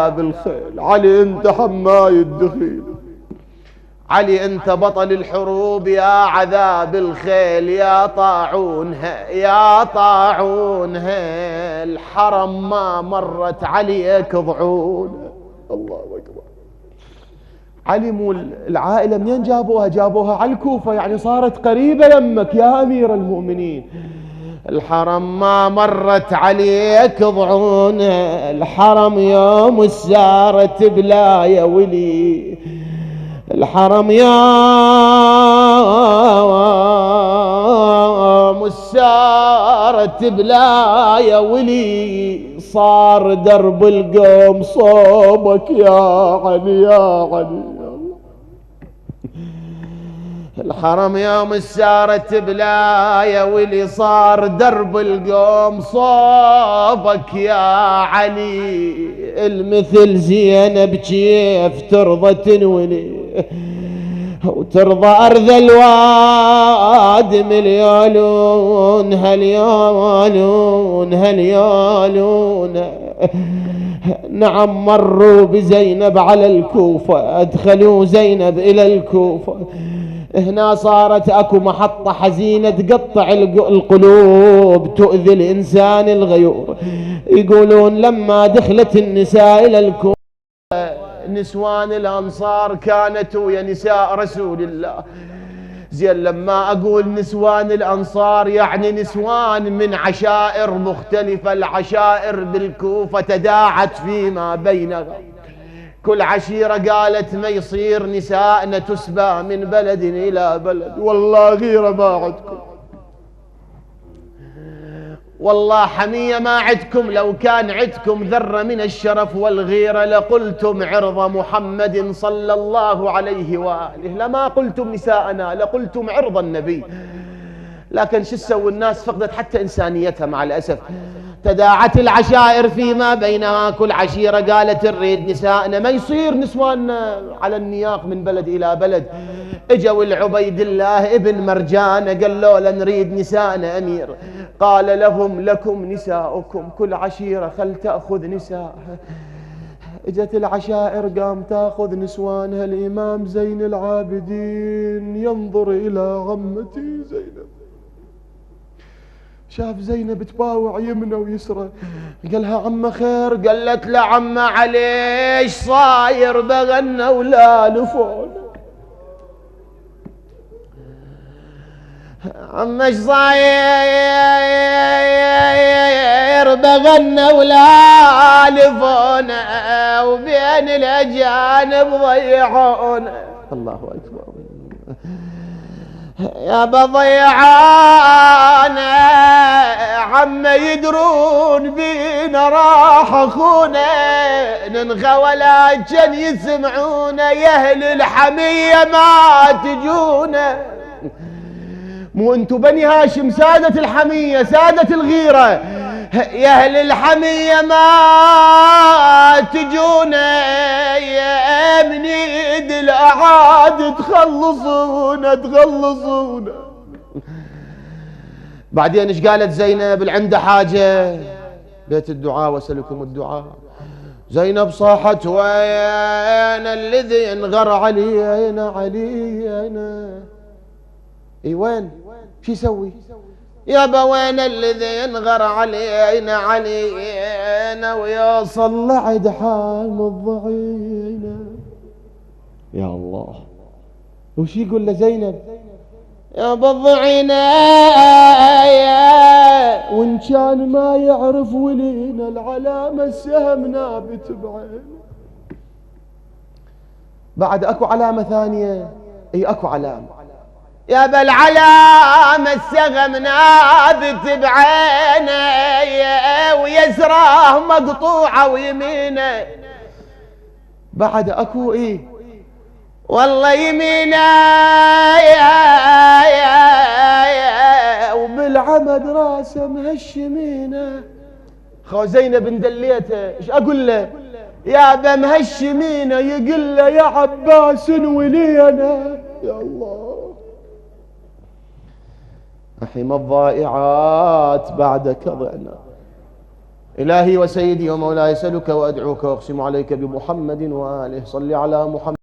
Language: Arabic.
بالخيل. علي انت حماي الدخيل، علي انت بطل الحروب يا عذاب الخيل، يا طاعونها يا طاعونها، الحرم ما مرت عليك ضعون. الله اكبر. علي مو العائلة منين جابوها؟ جابوها على الكوفة، يعني صارت قريبة يمك يا أمير المؤمنين. الحرم ما مرت عليك ضعون، الحرم يوم السارت بلا يا ولي، الحرم يوم السارت بلا يا ولي، صار درب القوم صوبك يا علي يا علي. الحرم يوم السارت بلا يا ولي، صار درب القوم صوبك يا علي، المثل زينب كيف ترضى تنولي وترضى أرض الواد مليالون هليالون هليالون. نعم مروا بزينب على الكوفة، أدخلوا زينب إلى الكوفة، هنا صارت أكو محطة حزينة تقطع القلوب، تؤذي الإنسان الغيور. يقولون لما دخلت النساء إلى الكوفة، نسوان الأنصار كانت ويا نساء رسول الله. زين لما أقول نسوان الأنصار يعني نسوان من عشائر مختلفة، العشائر بالكوفة تداعت فيما بينها، كل عشيرة قالت ما يصير نساءنا تسبى من بلد إلى بلد. والله غيرة ما عندكم، والله حمية ما عندكم، لو كان عندكم ذرة من الشرف والغيرة لقلتم عرض محمد صلى الله عليه وآله، لما قلتم نساءنا لقلتم عرض النبي. لكن شو تسوي؟ الناس فقدت حتى إنسانيتها مع الأسف. تداعت العشائر فيما بينها، كل عشيرة قالت نريد نسائنا، ما يصير نسواننا على النياق من بلد إلى بلد. اجوا العبيد الله ابن مرجان قال له نريد نسائنا أمير، قال لهم لكم نساؤكم، كل عشيرة خل تأخذ نسائها. اجت العشائر قام تأخذ نسوانها. الإمام زين العابدين ينظر إلى عمتي زينب، شاف زينب تباوع يمنى ويسرى، قالها عم خير؟ قالت له عم علي ايش صاير؟ بغنى ولا لفون. عم ايش صاير؟ بغنى ولا لفون، وبين الاجانب ضيعون. الله اكبر. يا بضيعانا عم يدرون بينا راح اخونا، ننغى ولكن يسمعونا، يا اهل الحمية ما تجونا. مو انتو بني هاشم سادة الحمية سادة الغيرة، يا اهل الحمية ما تجونا، يا من ايد الاعاد تخلصونا تخلصونا. بعدين ايش قالت زينب؟ اللي عنده حاجة بيت الدعاء واسألكم الدعاء. زينب صاحت وين الذي انغر علي؟ اين علي؟ اين اي وين؟ شو يسوي؟ يابا وين الذي ينغر علينا علينا ويوصل لعد حال الضعينا؟ يا الله. وش يقول لزينب؟ يابا الضعينا وان كان ما يعرف ولينا العلامة السهم نابت بعين. بعد اكو علامة ثانية، اي اكو علامة. يا بالعلامة السهم نابت بعينه ويسراه مقطوعة ويمينه. بعد اكو ايه؟ والله يمينه وبالعمد راسه مهشمينه. خو زينب ندليته ايش اقول له؟ يا بمهشمينه يقول له يا عباس ولينا. يا الله. رحم الضائعات بعدك ضعنا. إلهي وسيدي ومولاي أسألك وأدعوك وأقسم عليك بمحمد وآله صل على محمد